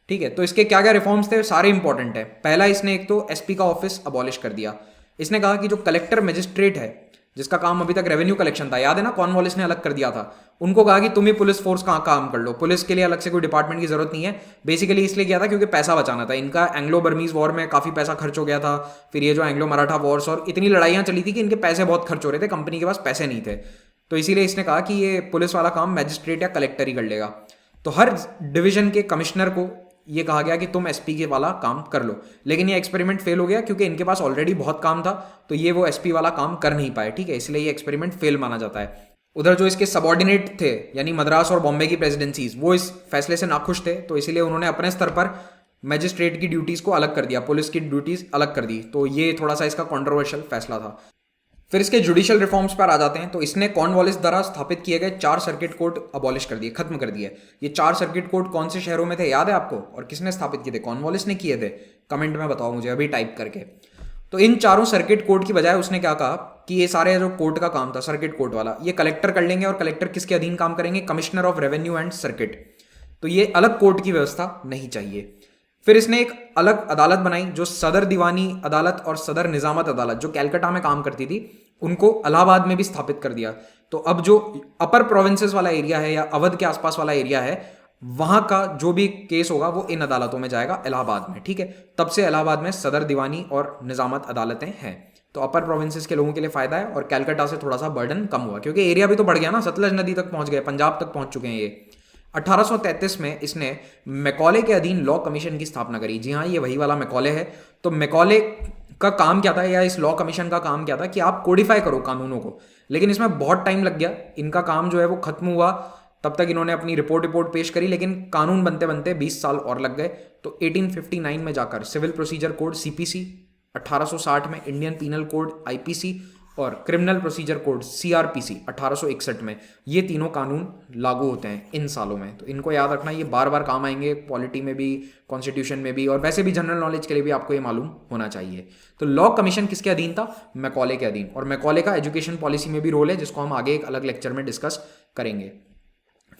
ठीक है। तो इसके क्या क्या रिफॉर्म्स थे, सारे इंपॉर्टेंट है। पहला, इसने एक तो एसपी का ऑफिस अबॉलिश कर दिया। इसने कहा कि जो कलेक्टर मजिस्ट्रेट है जिसका काम अभी तक रेवेन्यू कलेक्शन था, याद है ना, कॉर्नवालिस ने अलग कर दिया था, उनको कहा कि तुम ही पुलिस फोर्स का काम कर लो, पुलिस के लिए अलग से कोई डिपार्टमेंट की जरूरत नहीं है। बेसिकली इसलिए किया था क्योंकि पैसा बचाना था। इनका एंग्लो बर्मीज वॉर में काफी पैसा खर्च हो गया था, फिर ये जो एंग्लो मराठा वॉर्स और इतनी लड़ाइयां चली थी कि इनके पैसे बहुत खर्च हो रहे थे, कंपनी के पास पैसे नहीं थे। तो इसीलिए इसने कहा कि ये पुलिस वाला काम मैजिस्ट्रेट या कलेक्टर ही कर लेगा। तो हर डिवीजन के कमिश्नर को ये कहा गया कि तुम एसपी के वाला काम कर लो। लेकिन ये एक्सपेरिमेंट फेल हो गया क्योंकि इनके पास ऑलरेडी बहुत काम था, तो ये वो एसपी वाला काम कर नहीं पाए, ठीक है, इसलिए ये एक्सपेरिमेंट फेल माना जाता है। उधर जो इसके सबऑर्डिनेट थे यानी मद्रास और बॉम्बे की प्रेसिडेंसीज, वो इस फैसले से नाखुश थे, तो इसीलिए उन्होंने अपने स्तर पर मैजिस्ट्रेट की ड्यूटीज को अलग कर दिया, पुलिस की ड्यूटीज अलग कर दी। तो ये थोड़ा सा इसका कॉन्ट्रोवर्शियल फैसला था। फिर इसके जुडिशियल रिफॉर्म्स पर आ जाते हैं। तो इसने कॉर्नवालिस द्वारा स्थापित किए गए 4 सर्किट कोर्ट अबॉलिश कर दिए, खत्म कर दिए। ये 4 सर्किट कोर्ट कौन से शहरों में थे याद है आपको, और किसने स्थापित किए थे? कॉर्नवालिस ने किए थे। कमेंट में बताओ मुझे अभी टाइप करके। तो इन 4 सर्किट कोर्ट की बजाय उसने क्या कहा कि ये सारे जो कोर्ट का काम था सर्किट कोर्ट वाला, ये कलेक्टर कर लेंगे, और कलेक्टर किसके अधीन काम करेंगे? Commissioner of revenue and circuit. तो ये अलग कोर्ट की व्यवस्था नहीं चाहिए। फिर इसने एक अलग अदालत बनाई जो सदर दीवानी अदालत और सदर निजामत अदालत जो कैलकाटा में काम करती थी, उनको इलाहाबाद में भी स्थापित कर दिया। तो अब जो अपर प्रोविंसेस वाला एरिया है या अवध के आसपास वाला एरिया है, वहां का जो भी केस होगा वो इन अदालतों में जाएगा इलाहाबाद में, ठीक है। तब से इलाहाबाद में सदर दीवानी और निजामत अदालतें हैं। तो अपर प्रोविंसेस के लोगों के लिए फायदा है, और कैलकाटा से थोड़ा सा बर्डन कम हुआ क्योंकि एरिया भी तो बढ़ गया ना, सतलज नदी तक पहुंच गए, पंजाब तक पहुंच चुके हैं ये। 1833 में इसने मैकॉले के अधीन लॉ कमीशन की स्थापना करी। जी हाँ, ये वही वाला मैकॉले है। तो मैकॉले का काम क्या था, या इस लॉ कमीशन का काम क्या था कि आप कोडिफाई करो कानूनों को। लेकिन इसमें बहुत टाइम लग गया, इनका काम जो है वो खत्म हुआ तब तक इन्होंने अपनी रिपोर्ट पेश करी, लेकिन कानून बनते बनते 20 साल और लग गए। तो 1859 में जाकर सिविल प्रोसीजर कोड सीपीसी, 1860 में इंडियन पीनल कोड आईपीसी, और क्रिमिनल प्रोसीजर कोड CRPC 1861 में ये तीनों कानून लागू होते हैं इन सालों में। तो इनको याद रखना, ये बार बार काम आएंगे पॉलिटी में भी, कॉन्स्टिट्यूशन में भी, और वैसे भी जनरल नॉलेज के लिए भी आपको ये मालूम होना चाहिए। तो लॉ कमीशन किसके अधीन था? मैकॉले के अधीन। और मैकॉले का एजुकेशन पॉलिसी में भी रोल है, जिसको हम आगे एक अलग लेक्चर में डिस्कस करेंगे।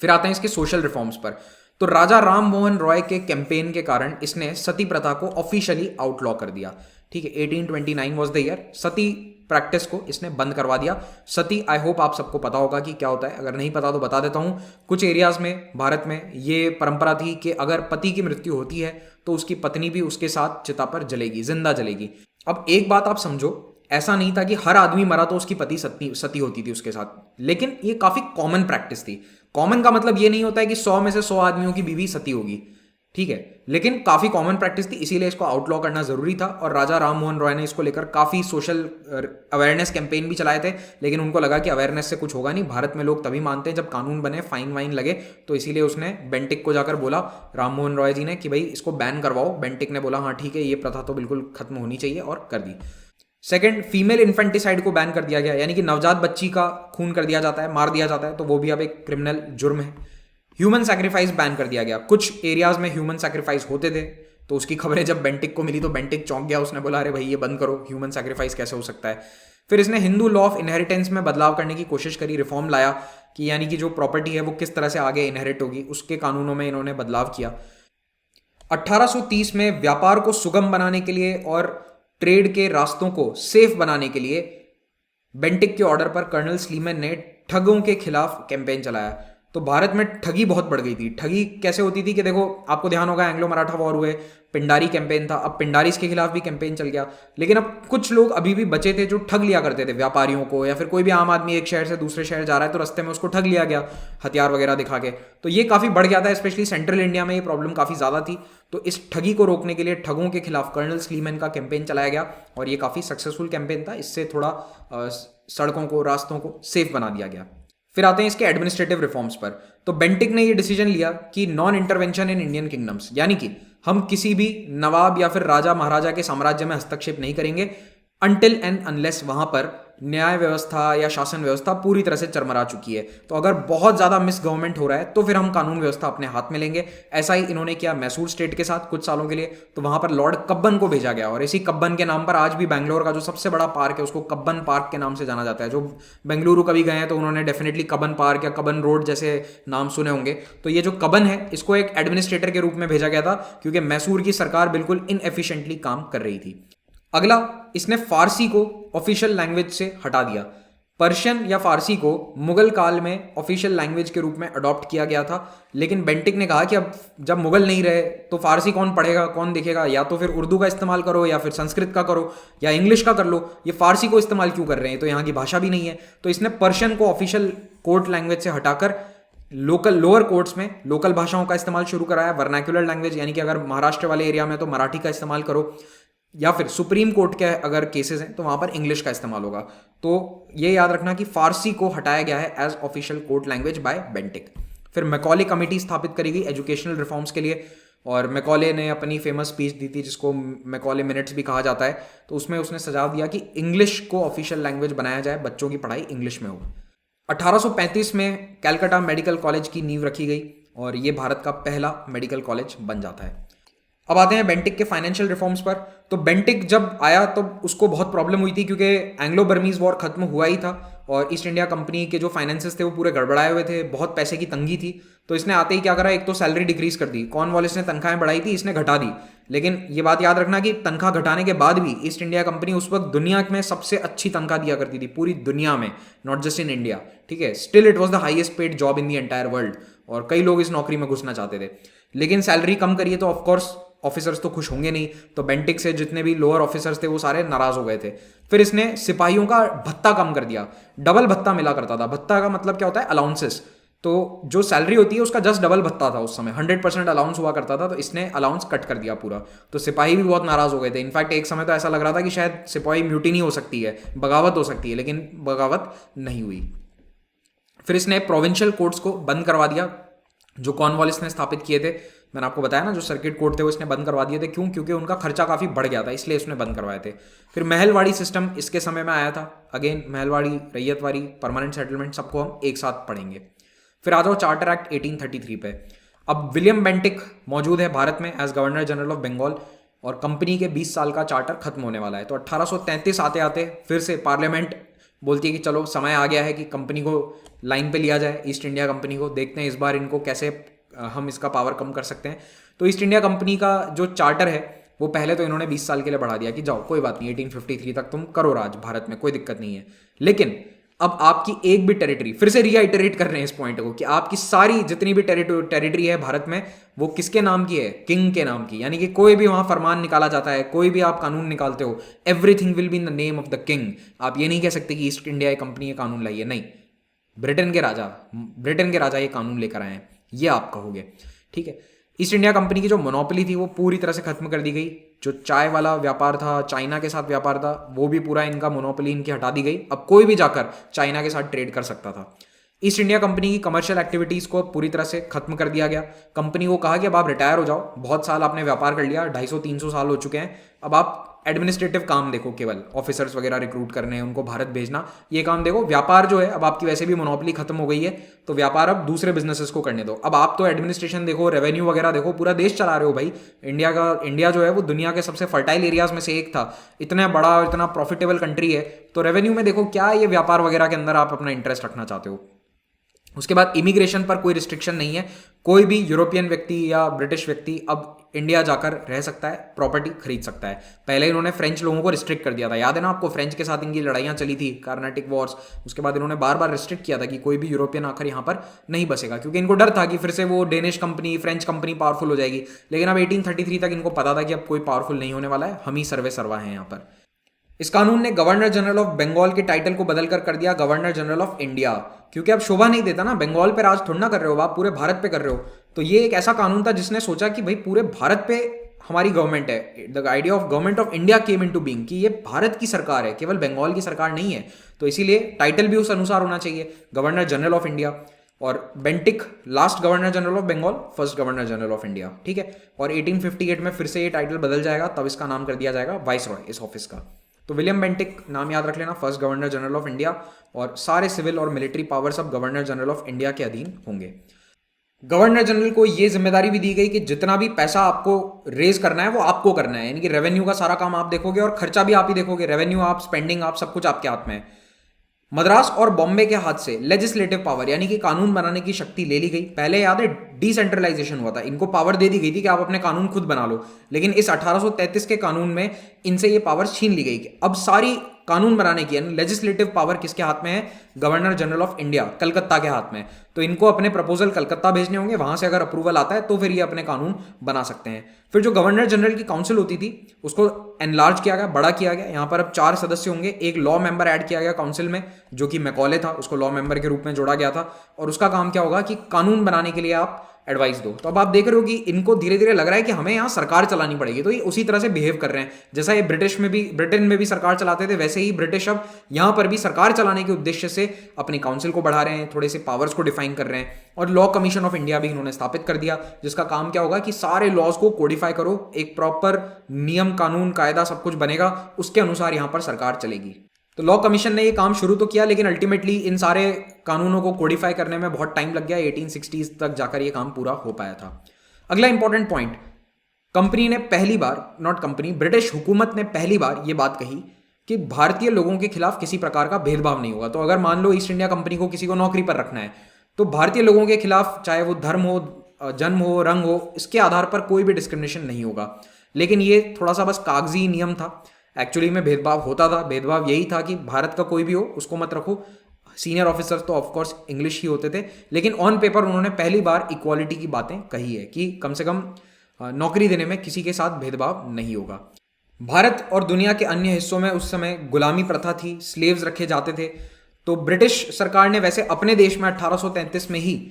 फिर आते हैं इसके सोशल रिफॉर्म्स पर। तो राजा राम मोहन रॉय के कैंपेन के कारण इसने सती प्रथा को ऑफिशियली आउटलॉ कर दिया। ठीक है, 1829 was the year. Sati practice को इसने बंद करवा दिया। सती, आई होप आप सबको पता होगा कि क्या होता है, अगर नहीं पता तो बता देता हूं। कुछ एरियाज में भारत में ये परंपरा थी कि अगर पति की मृत्यु होती है तो उसकी पत्नी भी उसके साथ चिता पर जलेगी, जिंदा जलेगी। अब एक बात आप समझो, ऐसा नहीं था कि हर आदमी मरा तो उसकी पति सती होती थी उसके साथ, लेकिन ये काफी कॉमन प्रैक्टिस थी। कॉमन का मतलब ये नहीं होता है कि 100 में से 100 आदमियों की बीवी सती होगी, ठीक है, लेकिन काफी कॉमन प्रैक्टिस थी, इसीलिए इसको आउटलॉ करना जरूरी था। और राजा राम मोहन रॉय ने इसको लेकर काफी सोशल अवेयरनेस कैंपेन भी चलाए थे, लेकिन उनको लगा कि अवेयरनेस से कुछ होगा नहीं, भारत में लोग तभी मानते हैं जब कानून बने, फाइन वाइन लगे। तो इसीलिए उसने बेंटिक को जाकर बोला, राम मोहन रॉय जी ने, कि भाई इसको बैन करवाओ। बेंटिक ने बोला हाँ ठीक है, ये प्रथा तो बिल्कुल खत्म होनी चाहिए, और कर दी। सेकंड, फीमेल इन्फेंटिसाइड को बैन कर दिया गया, यानी कि नवजात बच्ची का खून कर दिया जाता है, मार दिया जाता है, तो वो भी अब एक क्रिमिनल जुर्म है। ह्यूमन सैक्रिफाइस बैन कर दिया गया। कुछ एरियाज में ह्यूमन सैक्रिफाइस होते थे, तो उसकी खबरें जब बेंटिक को मिली तो बेंटिक चौंक गया, उसने बोला अरे भाई ये बंद करो, ह्यूमन सैक्रिफाइस कैसे हो सकता है। फिर इसने हिंदू लॉ ऑफ इनहेरिटेंस में बदलाव करने की कोशिश करी, रिफॉर्म लाया, कि यानी कि जो प्रॉपर्टी है वो किस तरह से आगे इनहेरिट होगी, उसके कानूनों में इन्होंने बदलाव किया। 1830 में व्यापार को सुगम बनाने के लिए और ट्रेड के रास्तों को सेफ बनाने के लिए बेंटिक के ऑर्डर पर कर्नल स्लीमैन ने ठगों के खिलाफ कैंपेन चलाया। तो भारत में ठगी बहुत बढ़ गई थी। ठगी कैसे होती थी कि देखो, आपको ध्यान होगा एंग्लो मराठा वॉर हुए, पिंडारी कैंपेन था, अब पिंडारीज के खिलाफ भी कैंपेन चल गया, लेकिन अब कुछ लोग अभी भी बचे थे जो ठग लिया करते थे व्यापारियों को, या फिर कोई भी आम आदमी एक शहर से दूसरे शहर जा रहा है तो रास्ते में उसको ठग लिया गया हथियार वगैरह दिखा के। तो ये काफी बढ़ गया था, स्पेशली सेंट्रल इंडिया में ये प्रॉब्लम काफी ज्यादा थी। तो इस ठगी को रोकने के लिए ठगों के खिलाफ कर्नल स्लीमैन का कैंपेन चलाया गया, और ये काफी सक्सेसफुल कैंपेन था। इससे थोड़ा सड़कों को, रास्तों को सेफ बना दिया गया। फिर आते हैं इसके एडमिनिस्ट्रेटिव रिफॉर्म्स पर। तो बेंटिक ने ये डिसीजन लिया कि non intervention in Indian kingdoms, यानी कि हम किसी भी नवाब या फिर राजा महाराजा के साम्राज्य में हस्तक्षेप नहीं करेंगे अनटिल एंड अनलेस वहां पर न्याय व्यवस्था या शासन व्यवस्था पूरी तरह से चरमरा चुकी है। तो अगर बहुत ज्यादा मिस गवर्नमेंट हो रहा है तो फिर हम कानून व्यवस्था अपने हाथ में लेंगे। ऐसा ही इन्होंने किया मैसूर स्टेट के साथ कुछ सालों के लिए। तो वहां पर लॉर्ड कब्बन को भेजा गया, और इसी कब्बन के नाम पर आज भी बैंगलोर का जो सबसे बड़ा पार्क है उसको कब्बन पार्क के नाम से जाना जाता है। जो बेंगलुरु कभी गए हैं तो उन्होंने डेफिनेटली कब्बन पार्क या कब्बन रोड जैसे नाम सुने होंगे। तो ये जो कब्बन है इसको एक एडमिनिस्ट्रेटर के रूप में भेजा गया था, क्योंकि मैसूर की सरकार बिल्कुल इनएफिशिएंटली काम कर रही थी। अगला, इसने फारसी को ऑफिशियल लैंग्वेज से हटा दिया। पर्शियन या फारसी को मुगल काल में ऑफिशियल लैंग्वेज के रूप में अडॉप्ट किया गया था, लेकिन बेंटिक ने कहा कि अब जब मुगल नहीं रहे तो फारसी कौन पढ़ेगा, कौन देखेगा, या तो फिर उर्दू का इस्तेमाल करो, या फिर संस्कृत का करो, या इंग्लिश का कर लो, ये फारसी को इस्तेमाल क्यों कर रहे हैं, तो यहाँ की भाषा भी नहीं है। तो इसने पर्शियन को ऑफिशियल कोर्ट लैंग्वेज से हटाकर लोअर कोर्ट्स में लोकल भाषाओं का इस्तेमाल शुरू कराया। वर्नाक्युलर लैंग्वेज, यानी कि अगर महाराष्ट्र वाले एरिया में तो मराठी का इस्तेमाल करो, या फिर सुप्रीम कोर्ट के अगर केसेस हैं तो वहां पर इंग्लिश का इस्तेमाल होगा। तो ये याद रखना कि फारसी को हटाया गया है as official court language by Bentinck. फिर मैकॉले कमेटी स्थापित करी गई एजुकेशनल रिफॉर्म्स के लिए, और मैकॉले ने अपनी फेमस स्पीच दी थी जिसको मैकॉले मिनट्स भी कहा जाता है। तो उसमें उसने सुझाव दिया कि इंग्लिश को ऑफिशियल लैंग्वेज बनाया जाए, बच्चों की पढ़ाई इंग्लिश में हो। 1835 में कैलकाटा मेडिकल कॉलेज की नींव रखी गई, और ये भारत का पहला मेडिकल कॉलेज बन जाता है। अब आते हैं बेंटिक के फाइनेंशियल रिफॉर्म्स पर। तो बेंटिक जब आया तो उसको बहुत प्रॉब्लम हुई थी, क्योंकि एंग्लो बर्मीज वॉर खत्म हुआ ही था और ईस्ट इंडिया कंपनी के जो फाइनेंसेस थे वो पूरे गड़बड़ाए हुए थे, बहुत पैसे की तंगी थी। तो इसने आते ही क्या करा, एक तो सैलरी डिक्रीज कर दी, कॉर्नवालिस ने तनख्वाहें बढ़ाई थी, इसने घटा दी। लेकिन ये बात याद रखना कि तनख्वाह घटाने के बाद भी ईस्ट इंडिया कंपनी उस वक्त दुनिया में सबसे अच्छी तनख्वाह दिया करती थी, पूरी दुनिया में, नॉट जस्ट इन इंडिया, ठीक है। Still it was the highest paid job in the entire world, और कई लोग इस नौकरी में घुसना चाहते थे। लेकिन सैलरी कम करिए तो ऑफकोर्स ऑफिसर्स तो खुश होंगे नहीं, तो बेंटिक से जितने भी लोअर ऑफिसर्स थे वो सारे नाराज हो गए थे। फिर इसने सिपाहियों का भत्ता कम कर दिया, डबल भत्ता मिला करता था। भत्ता का मतलब क्या होता है, अलाउंसेस। तो जो सैलरी होती है उसका जस्ट डबल भत्ता था उस समय, 100% अलाउंस हुआ करता था, तो इसने अलाउंस कट कर दिया पूरा। तो सिपाही भी बहुत नाराज हो गए थे। इनफैक्ट एक समय तो ऐसा लग रहा था कि शायद सिपाही म्यूटिनी हो सकती है, बगावत हो सकती है, लेकिन बगावत नहीं हुई। फिर इसने प्रोविंशियल कोर्ट्स को बंद करवा दिया जो कॉर्नवालिस ने स्थापित किए थे। मैंने आपको बताया ना, जो सर्किट कोर्ट थे वो इसने बंद करवा दिए थे। क्यों? क्योंकि उनका खर्चा काफ़ी बढ़ गया था, इसलिए इसने बंद करवाए थे। फिर महलवाड़ी सिस्टम इसके समय में आया था। Again Mahalwari, ryotwari, permanent settlement, सबको हम एक साथ पढ़ेंगे। फिर आ जाओ चार्टर एक्ट 1833 पे। अब विलियम बेंटिक मौजूद है भारत में as governor general of Bengal, और कंपनी के 20 साल का चार्टर खत्म होने वाला है। तो 1833 आते आते फिर से पार्लियामेंट बोलती है कि चलो समय आ गया है कि कंपनी को लाइन पे लिया जाए, ईस्ट इंडिया कंपनी को। देखते हैं इस बार इनको कैसे हम इसका पावर कम कर सकते हैं। तो ईस्ट इंडिया कंपनी का जो चार्टर है वो पहले तो इन्होंने 20 साल के लिए बढ़ा दिया कि जाओ कोई बात नहीं, 1853 तक तुम करो राज भारत में, कोई दिक्कत नहीं है। लेकिन अब आपकी एक भी टेरिटरी, फिर से रीआइटरेट कर रहे हैं इस पॉइंट को, कि आपकी सारी जितनी भी टेरिटरी है भारत में वो किसके नाम की है? किंग के नाम की। यानी कि कोई भी वहां फरमान निकाला जाता है, कोई भी आप कानून निकालते हो, everything will be in the name of the king. आप ये नहीं कह सकते कि ईस्ट इंडिया कंपनी ये कानून लाई है, नहीं, ब्रिटेन के राजा ये कानून लेकर आए हैं, ये आप कहोगे। ठीक है। ईस्ट इंडिया कंपनी की जो मोनोपोली थी वो पूरी तरह से खत्म कर दी गई। जो चाय वाला व्यापार था, चाइना के साथ व्यापार था, वो भी पूरा इनका मोनोपोली इनकी हटा दी गई। अब कोई भी जाकर चाइना के साथ ट्रेड कर सकता था। ईस्ट इंडिया कंपनी की कमर्शियल एक्टिविटीज को पूरी तरह से खत्म कर दिया गया। कंपनी को कहा कि अब आप रिटायर हो जाओ, बहुत साल आपने व्यापार कर लिया, 250-300 साल हो चुके हैं, अब आप एडमिनिस्ट्रेटिव काम देखो, केवल ऑफिसर्स वगैरह रिक्रूट करने हैं, उनको भारत भेजना, ये काम देखो। व्यापार जो है, अब आपकी वैसे भी मोनोपोली खत्म हो गई है, तो व्यापार अब दूसरे बिजनेसेस को करने दो। अब आप तो एडमिनिस्ट्रेशन देखो, रेवेन्यू वगैरह देखो, पूरा देश चला रहे हो भाई। इंडिया जो है वो दुनिया के सबसे फर्टाइल एरियाज में से एक था, इतना बड़ा और इतना प्रॉफिटेबल कंट्री है, तो रेवेन्यू में देखो क्या ये व्यापार वगैरह के अंदर आप अपना इंटरेस्ट रखना चाहते हो। उसके बाद इमिग्रेशन पर कोई रिस्ट्रिक्शन नहीं है, कोई भी यूरोपियन व्यक्ति या ब्रिटिश व्यक्ति अब इंडिया जाकर रह सकता है, प्रॉपर्टी खरीद सकता है। पहले इन्होंने फ्रेंच लोगों को रिस्ट्रिक्ट कर दिया था, याद है ना आपको, फ्रेंच के साथ इनकी लड़ाइयाँ चली थी, कार्नाटिक वॉर्स। उसके बाद इन्होंने बार बार रिस्ट्रिक्ट किया था कि कोई भी यूरोपियन आकर यहाँ पर नहीं बसेगा, क्योंकि इनको डर था कि फिर से वो Danish company, French company powerful हो जाएगी। लेकिन अब 1833 तक इनको पता था कि अब कोई पावरफुल नहीं होने वाला है, हम ही सर्वे सर्वा हैं यहाँ पर। इस कानून ने गवर्नर जनरल ऑफ बंगाल के टाइटल को बदलकर कर दिया गवर्नर जनरल ऑफ इंडिया, क्योंकि अब शोभा नहीं देता ना, बंगाल पे राज थोड़ा ना कर रहे हो आप, पूरे भारत पे कर रहे हो। तो ये एक ऐसा कानून था जिसने सोचा कि भाई पूरे भारत पे हमारी गवर्नमेंट है। The idea of government of India came into being, कि ये भारत की सरकार है, केवल बंगाल की सरकार नहीं है। तो इसीलिए टाइटल भी उस अनुसार होना चाहिए, गवर्नर जनरल ऑफ इंडिया। और Bentinck last governor general of Bengal, first governor general of India. ठीक है। और 1858 में फिर से ये टाइटल बदल जाएगा, तब इसका नाम कर दिया जाएगा वाइसरॉय, इस ऑफिस का। तो विलियम बेंटिक नाम याद रख लेना, first governor general of India, और सारे सिविल और मिलिट्री पावर्स अब गवर्नर जनरल ऑफ इंडिया के अधीन होंगे। गवर्नर जनरल को ये जिम्मेदारी भी दी गई कि जितना भी पैसा आपको रेज करना है वो आपको करना है, यानी कि रेवेन्यू का सारा काम आप देखोगे और खर्चा भी आप ही देखोगे, रेवेन्यू आप, स्पेंडिंग आप, सब कुछ आपके हाथ में है। मद्रास और बॉम्बे के हाथ से लेजिस्लेटिव पावर, यानी कि कानून बनाने की शक्ति ले ली गई। पहले याद है डिसेंट्रलाइजेशन हुआ था, इनको पावर दे दी गई थी कि आप अपने कानून खुद बना लो, लेकिन इस 1833 के कानून में इनसे ये पावर छीन ली गई कि अब सारी कानून बनाने की यानी लेजिस्लेटिव पावर किसके हाथ में है? Governor general of India, Calcutta के हाथ में। तो इनको अपने प्रपोजल कलकत्ता भेजने होंगे, वहां से अगर अप्रूवल आता है तो फिर ये अपने कानून बना सकते हैं। फिर जो गवर्नर जनरल की काउंसिल होती थी उसको एनलार्ज किया गया, बड़ा किया गया। यहाँ पर अब 4 सदस्य होंगे, एक लॉ मेंबर ऐड किया गया काउंसिल में, जो कि मैकॉले था, उसको लॉ मेंबर के रूप में जोड़ा गया था। और उसका काम क्या होगा कि कानून बनाने के लिए आप एडवाइस दो। तो अब आप देख रहे हो कि इनको धीरे धीरे लग रहा है कि हमें यहाँ सरकार चलानी पड़ेगी, तो ये उसी तरह से बिहेव कर रहे हैं जैसा ये ब्रिटेन में भी सरकार चलाते थे, वैसे ही ब्रिटिश अब यहाँ पर भी सरकार चलाने के उद्देश्य से अपनी काउंसिल को बढ़ा रहे हैं, थोड़े से पावर्स को डिफाइन कर रहे हैं। और लॉ कमीशन ऑफ इंडिया भी इन्होंने स्थापित कर दिया, जिसका काम क्या होगा कि सारे लॉज को कोडिफाई करो, एक प्रॉपर नियम, कानून, कायदा सब कुछ बनेगा, उसके अनुसार यहाँ पर सरकार चलेगी। तो लॉ कमीशन ने ये काम शुरू तो किया, लेकिन अल्टीमेटली इन सारे कानूनों को कोडिफाई करने में बहुत टाइम लग गया, 1860s तक जाकर ये काम पूरा हो पाया था। अगला इंपॉर्टेंट पॉइंट, कंपनी ने पहली बार, नॉट कंपनी, ब्रिटिश हुकूमत ने पहली बार ये बात कही कि भारतीय लोगों के खिलाफ किसी प्रकार का भेदभाव नहीं होगा। तो अगर मान लो ईस्ट इंडिया कंपनी को किसी को नौकरी पर रखना है, तो भारतीय लोगों के खिलाफ, चाहे वो धर्म हो, जन्म हो, रंग हो, इसके आधार पर कोई भी डिस्क्रिमिनेशन नहीं होगा। लेकिन ये थोड़ा सा बस कागजी नियम था, एक्चुअली में भेदभाव होता था। भेदभाव यही था कि भारत का कोई भी हो उसको मत रखो। सीनियर ऑफिसर्स तो ऑफकोर्स इंग्लिश ही होते थे, लेकिन ऑन पेपर उन्होंने पहली बार इक्वालिटी की बातें कही है कि कम से कम नौकरी देने में किसी के साथ भेदभाव नहीं होगा। भारत और दुनिया के अन्य हिस्सों में उस समय गुलामी प्रथा थी, स्लेव्स रखे जाते थे। तो ब्रिटिश सरकार ने वैसे अपने देश में 1833 में ही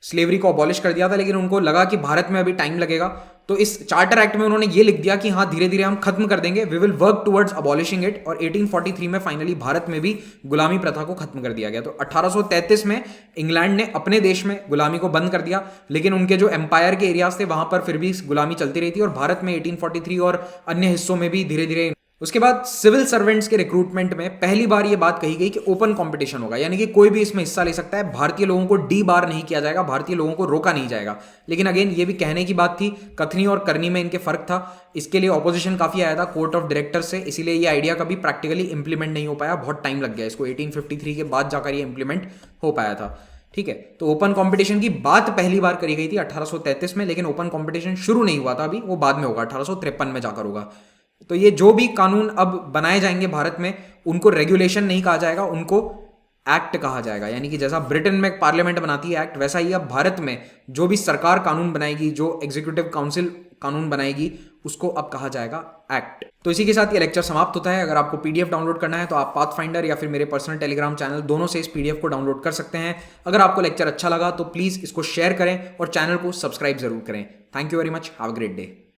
स्लेवरी को अबॉलिश कर दिया था, लेकिन उनको लगा कि भारत में अभी टाइम लगेगा, तो इस चार्टर एक्ट में उन्होंने ये लिख दिया कि हाँ धीरे धीरे हम खत्म कर देंगे, we will work towards abolishing it. और 1843 में फाइनली भारत में भी गुलामी प्रथा को खत्म कर दिया गया। तो 1833 में इंग्लैंड ने अपने देश में गुलामी को बंद कर दिया, लेकिन उनके जो एम्पायर के एरियाज थे वहां पर फिर भी गुलामी चलती रही थी। और भारत में 1843 और अन्य हिस्सों में भी धीरे धीरे। उसके बाद सिविल सर्वेंट्स के रिक्रूटमेंट में पहली बार यह बात कही गई कि ओपन कंपटीशन होगा, यानी कि कोई भी इसमें हिस्सा ले सकता है। भारतीय लोगों को डी बार नहीं किया जाएगा, भारतीय लोगों को रोका नहीं जाएगा। लेकिन अगेन ये भी कहने की बात थी, कथनी और करनी में इनके फर्क था। इसके लिए ऑपोजिशन काफी आया था कोर्ट ऑफ डायरेक्टर से, इसीलिए ये आइडिया कभी प्रैक्टिकली इंप्लीमेंट नहीं हो पाया, बहुत टाइम लग गया इसको। 1853 के बाद जाकर ये इंप्लीमेंट हो पाया था। ठीक है, तो ओपन कंपटीशन की बात पहली बार करी गई थी 1833 में, लेकिन ओपन कंपटीशन शुरू नहीं हुआ था अभी, वो बाद में होगा, 1853 में जाकर होगा। तो ये जो भी कानून अब बनाए जाएंगे भारत में, उनको रेगुलेशन नहीं कहा जाएगा, उनको एक्ट कहा जाएगा। यानी कि जैसा ब्रिटेन में पार्लियामेंट बनाती है एक्ट, वैसा ही अब भारत में जो भी सरकार कानून बनाएगी, जो एग्जीक्यूटिव काउंसिल कानून बनाएगी, उसको अब कहा जाएगा एक्ट। तो इसी के साथ ये लेक्चर समाप्त होता है। अगर आपको पीडीएफ डाउनलोड करना है तो आप पाथफाइंडर या फिर मेरे पर्सनल टेलीग्राम चैनल, दोनों से इस पीडीएफ को डाउनलोड कर सकते हैं। अगर आपको लेक्चर अच्छा लगा तो प्लीज इसको शेयर करें और चैनल को सब्सक्राइब जरूर करें। Thank you very much, have a great day.